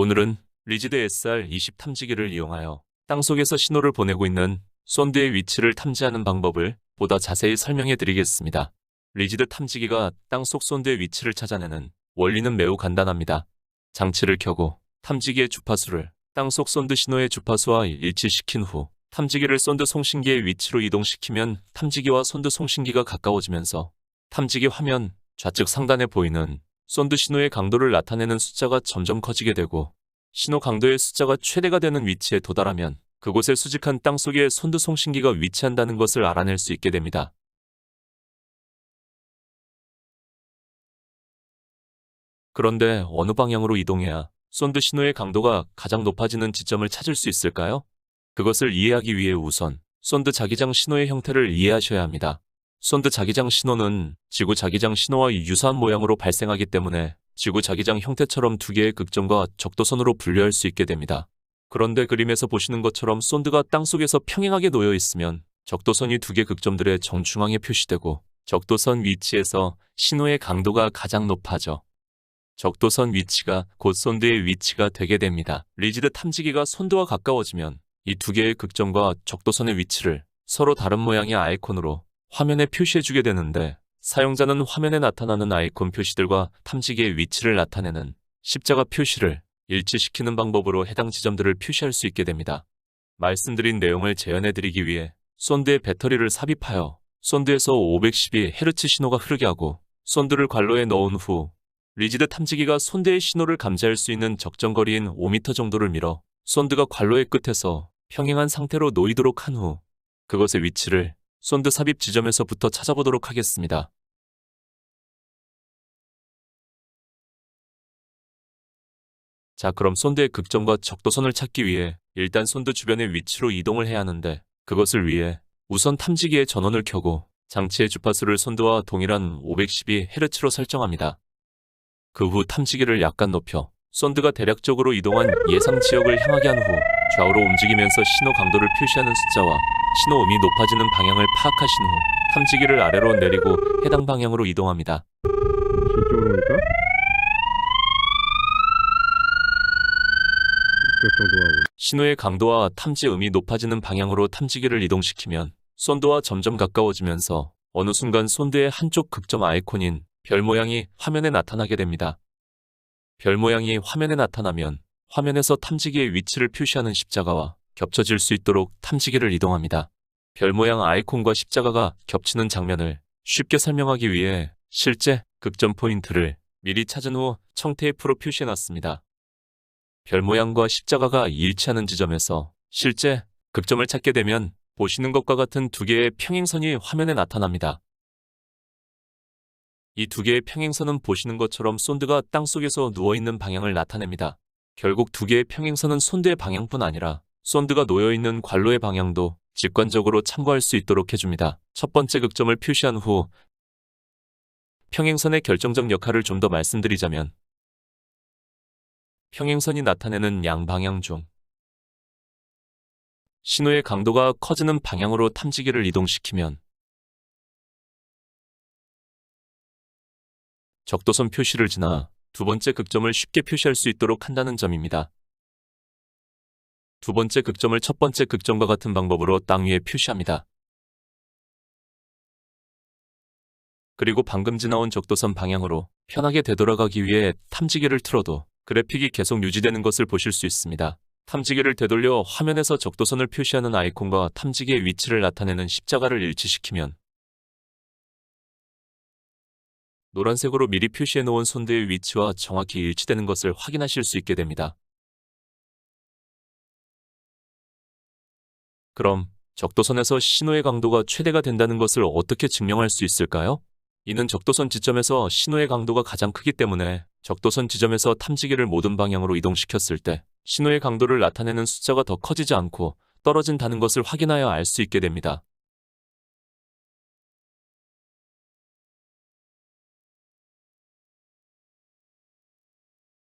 오늘은 리지드 SR-20 탐지기를 이용하여 땅속에서 신호를 보내고 있는 손드의 위치를 탐지하는 방법을 보다 자세히 설명해 드리겠습니다. 리지드 탐지기가 땅속 손드의 위치를 찾아내는 원리는 매우 간단합니다. 장치를 켜고 탐지기의 주파수를 땅속 손드 신호의 주파수와 일치시킨 후 탐지기를 손드 송신기의 위치로 이동시키면 탐지기와 손드 송신기가 가까워지면서 탐지기 화면 좌측 상단에 보이는 손드 신호의 강도를 나타내는 숫자가 점점 커지게 되고 신호 강도의 숫자가 최대가 되는 위치에 도달하면 그곳에 수직한 땅속에 손드 송신기가 위치한다는 것을 알아낼 수 있게 됩니다. 그런데 어느 방향으로 이동해야 손드 신호의 강도가 가장 높아지는 지점을 찾을 수 있을까요? 그것을 이해하기 위해 우선 손드 자기장 신호의 형태를 이해하셔야 합니다. 손드 자기장 신호는 지구 자기장 신호와 유사한 모양으로 발생하기 때문에 지구 자기장 형태처럼 두 개의 극점과 적도선으로 분류할 수 있게 됩니다. 그런데 그림에서 보시는 것처럼 손드가 땅속에서 평행하게 놓여 있으면 적도선이 두 개 극점들의 정중앙에 표시되고 적도선 위치에서 신호의 강도가 가장 높아져 적도선 위치가 곧 손드의 위치가 되게 됩니다. 리지드 탐지기가 손드와 가까워지면 이 두 개의 극점과 적도선의 위치를 서로 다른 모양의 아이콘으로 화면에 표시해주게 되는데 사용자는 화면에 나타나는 아이콘 표시들과 탐지기의 위치를 나타내는 십자가 표시를 일치시키는 방법으로 해당 지점들을 표시할 수 있게 됩니다. 말씀드린 내용을 재현해드리기 위해 손드에 배터리를 삽입하여 손드에서 512Hz 신호가 흐르게 하고 손드를 관로에 넣은 후 리지드 탐지기가 손드의 신호를 감지할 수 있는 적정 거리인 5m 정도를 밀어 손드가 관로의 끝에서 평행한 상태로 놓이도록 한 후 그것의 위치를 손드 삽입 지점에서부터 찾아보도록 하겠습니다. 자, 그럼 손드의 극점과 적도선을 찾기 위해 일단 손드 주변의 위치로 이동을 해야 하는데 그것을 위해 우선 탐지기의 전원을 켜고 장치의 주파수를 손드와 동일한 512Hz로 설정합니다. 그 후 탐지기를 약간 높여 손드가 대략적으로 이동한 예상 지역을 향하게 한 후 좌우로 움직이면서 신호 강도를 표시하는 숫자와 신호 음이 높아지는 방향을 파악하신 후 탐지기를 아래로 내리고 해당 방향으로 이동합니다. 이쪽으로 오니까 이쪽 정도가 오고 신호의 강도와 탐지 음이 높아지는 방향으로 탐지기를 이동시키면 손드와 점점 가까워지면서 어느 순간 손드의 한쪽 극점 아이콘인 별 모양이 화면에 나타나게 됩니다. 별 모양이 화면에 나타나면 화면에서 탐지기의 위치를 표시하는 십자가와 겹쳐질 수 있도록 탐지기를 이동합니다. 별 모양 아이콘과 십자가가 겹치는 장면을 쉽게 설명하기 위해 실제 극점 포인트를 미리 찾은 후 청테이프로 표시해놨습니다. 별 모양과 십자가가 일치하는 지점에서 실제 극점을 찾게 되면 보시는 것과 같은 두 개의 평행선이 화면에 나타납니다. 이 두 개의 평행선은 보시는 것처럼 손드가 땅속에서 누워있는 방향을 나타냅니다. 결국 두 개의 평행선은 손드의 방향뿐 아니라 손드가 놓여있는 관로의 방향도 직관적으로 참고할 수 있도록 해줍니다. 첫 번째 극점을 표시한 후 평행선의 결정적 역할을 좀 더 말씀드리자면 평행선이 나타내는 양방향 중 신호의 강도가 커지는 방향으로 탐지기를 이동시키면 적도선 표시를 지나 두 번째 극점을 쉽게 표시할 수 있도록 한다는 점입니다. 두 번째 극점을 첫 번째 극점과 같은 방법으로 땅 위에 표시합니다. 그리고 방금 지나온 적도선 방향으로 편하게 되돌아가기 위해 탐지기를 틀어도 그래픽이 계속 유지되는 것을 보실 수 있습니다. 탐지기를 되돌려 화면에서 적도선을 표시하는 아이콘과 탐지기의 위치를 나타내는 십자가를 일치시키면 노란색으로 미리 표시해 놓은 손드의 위치와 정확히 일치되는 것을 확인하실 수 있게 됩니다. 그럼 적도선에서 신호의 강도가 최대가 된다는 것을 어떻게 증명할 수 있을까요? 이는 적도선 지점에서 신호의 강도가 가장 크기 때문에 적도선 지점에서 탐지기를 모든 방향으로 이동시켰을 때 신호의 강도를 나타내는 숫자가 더 커지지 않고 떨어진다는 것을 확인하여 알 수 있게 됩니다.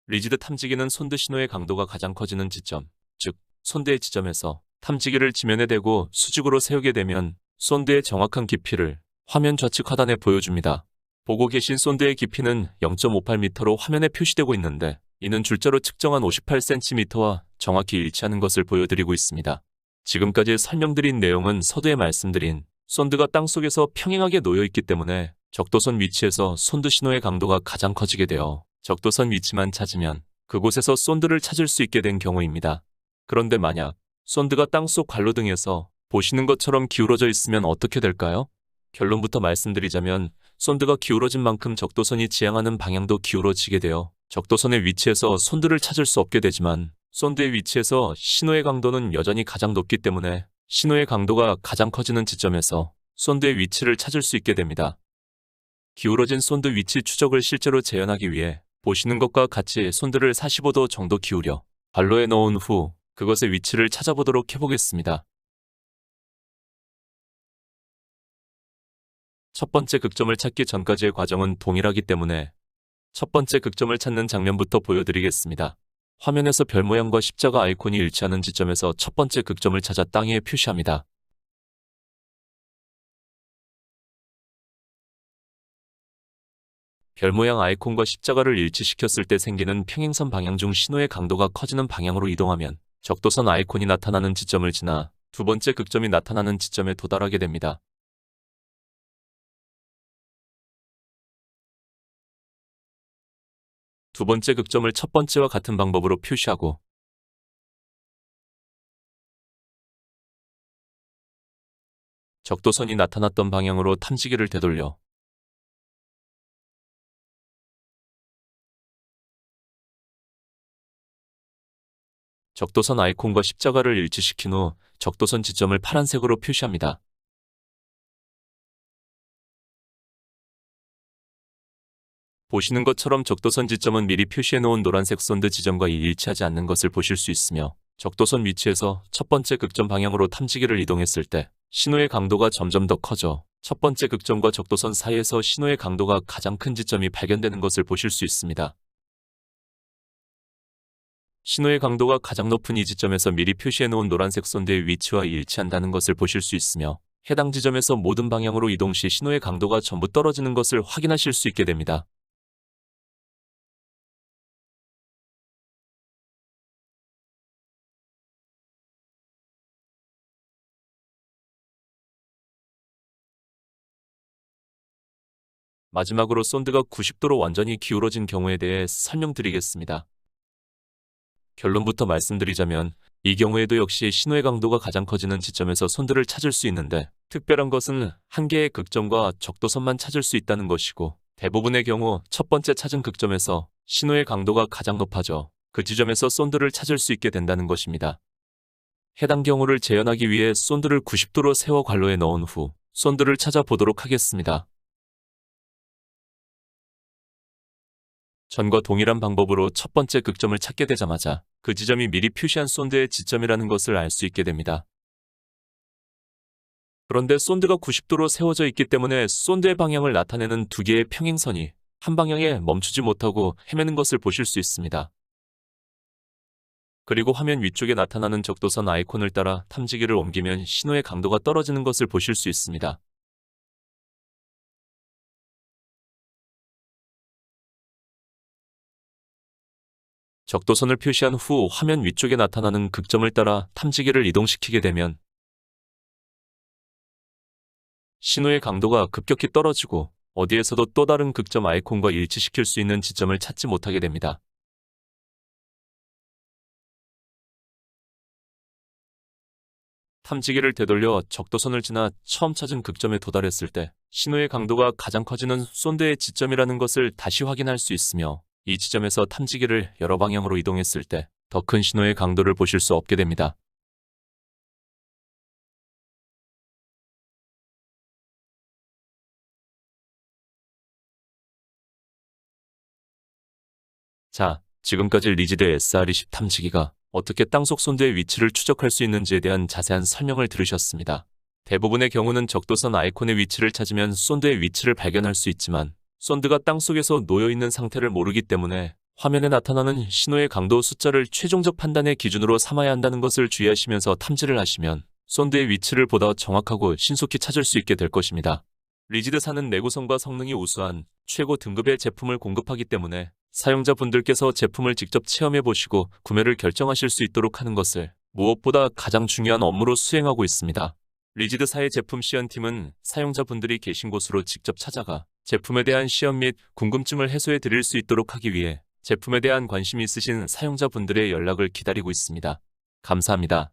리지드 탐지기는 손드 신호의 강도가 가장 커지는 지점, 즉 손드의 지점에서 탐지기를 지면에 대고 수직으로 세우게 되면 손드의 정확한 깊이를 화면 좌측 하단에 보여줍니다. 보고 계신 손드의 깊이는 0.58m로 화면에 표시되고 있는데 이는 줄자로 측정한 58cm와 정확히 일치하는 것을 보여드리고 있습니다. 지금까지 설명드린 내용은 서두에 말씀드린 쏜드가 땅속에서 평행하게 놓여 있기 때문에 적도선 위치에서 쏜드 신호의 강도가 가장 커지게 되어 적도선 위치만 찾으면 그곳에서 쏜드를 찾을 수 있게 된 경우입니다. 그런데 만약 쏜드가 땅속 관로등에서 보시는 것처럼 기울어져 있으면 어떻게 될까요? 결론부터 말씀드리자면 쏜드가 기울어진 만큼 적도선이 지향하는 방향도 기울어지게 되어 적도선의 위치에서 쏜드를 찾을 수 없게 되지만 쏜드의 위치에서 신호의 강도는 여전히 가장 높기 때문에 신호의 강도가 가장 커지는 지점에서 쏜드의 위치를 찾을 수 있게 됩니다. 기울어진 쏜드 위치 추적을 실제로 재현하기 위해 보시는 것과 같이 쏜드를 45도 정도 기울여 관로에 넣은 후 그것의 위치를 찾아보도록 해보겠습니다. 첫 번째 극점을 찾기 전까지의 과정은 동일하기 때문에 첫 번째 극점을 찾는 장면부터 보여드리겠습니다. 화면에서 별 모양과 십자가 아이콘이 일치하는 지점에서 첫 번째 극점을 찾아 땅 위에 표시합니다. 별 모양 아이콘과 십자가를 일치시켰을 때 생기는 평행선 방향 중 신호의 강도가 커지는 방향으로 이동하면 적도선 아이콘이 나타나는 지점을 지나 두 번째 극점이 나타나는 지점에 도달하게 됩니다. 두 번째 극점을 첫 번째와 같은 방법으로 표시하고 적도선이 나타났던 방향으로 탐지기를 되돌려 적도선 아이콘과 십자가를 일치시킨 후 적도선 지점을 파란색으로 표시합니다. 보시는 것처럼 적도선 지점은 미리 표시해놓은 노란색 쏜드 지점과 일치하지 않는 것을 보실 수 있으며 적도선 위치에서 첫 번째 극점 방향으로 탐지기를 이동했을 때 신호의 강도가 점점 더 커져 첫 번째 극점과 적도선 사이에서 신호의 강도가 가장 큰 지점이 발견되는 것을 보실 수 있습니다. 신호의 강도가 가장 높은 이 지점에서 미리 표시해놓은 노란색 쏜드의 위치와 일치한다는 것을 보실 수 있으며 해당 지점에서 모든 방향으로 이동 시 신호의 강도가 전부 떨어지는 것을 확인하실 수 있게 됩니다. 마지막으로 쏜드가 90도로 완전히 기울어진 경우에 대해 설명드리겠습니다. 결론부터 말씀드리자면 이 경우에도 역시 신호의 강도가 가장 커지는 지점에서 쏜드를 찾을 수 있는데 특별한 것은 한 개의 극점과 적도선만 찾을 수 있다는 것이고 대부분의 경우 첫 번째 찾은 극점에서 신호의 강도가 가장 높아져 그 지점에서 쏜드를 찾을 수 있게 된다는 것입니다. 해당 경우를 재현하기 위해 쏜드를 90도로 세워 관로에 넣은 후 쏜드를 찾아보도록 하겠습니다. 전과 동일한 방법으로 첫 번째 극점을 찾게 되자마자 그 지점이 미리 표시한 쏜드의 지점이라는 것을 알 수 있게 됩니다. 그런데 쏜드가 90도로 세워져 있기 때문에 쏜드의 방향을 나타내는 두 개의 평행선이 한 방향에 멈추지 못하고 헤매는 것을 보실 수 있습니다. 그리고 화면 위쪽에 나타나는 적도선 아이콘을 따라 탐지기를 옮기면 신호의 강도가 떨어지는 것을 보실 수 있습니다. 적도선을 표시한 후 화면 위쪽에 나타나는 극점을 따라 탐지기를 이동시키게 되면 신호의 강도가 급격히 떨어지고 어디에서도 또 다른 극점 아이콘과 일치시킬 수 있는 지점을 찾지 못하게 됩니다. 탐지기를 되돌려 적도선을 지나 처음 찾은 극점에 도달했을 때 신호의 강도가 가장 커지는 쏜드의 지점이라는 것을 다시 확인할 수 있으며 이 지점에서 탐지기를 여러 방향으로 이동했을 때 더 큰 신호의 강도를 보실 수 없게 됩니다. 자, 지금까지 리지드 SR-20 탐지기가 어떻게 땅속 쏜드의 위치를 추적할 수 있는지에 대한 자세한 설명을 들으셨습니다. 대부분의 경우는 적도선 아이콘의 위치를 찾으면 쏜드의 위치를 발견할 수 있지만 쏜드가 땅속에서 놓여있는 상태를 모르기 때문에 화면에 나타나는 신호의 강도 숫자를 최종적 판단의 기준으로 삼아야 한다는 것을 주의하시면서 탐지를 하시면 쏜드의 위치를 보다 정확하고 신속히 찾을 수 있게 될 것입니다. 리지드사는 내구성과 성능이 우수한 최고 등급의 제품을 공급하기 때문에 사용자분들께서 제품을 직접 체험해 보시고 구매를 결정하실 수 있도록 하는 것을 무엇보다 가장 중요한 업무로 수행하고 있습니다. 리지드사의 제품 시연팀은 사용자분들이 계신 곳으로 직접 찾아가 제품에 대한 시연 및 궁금증을 해소해 드릴 수 있도록 하기 위해 제품에 대한 관심이 있으신 사용자분들의 연락을 기다리고 있습니다. 감사합니다.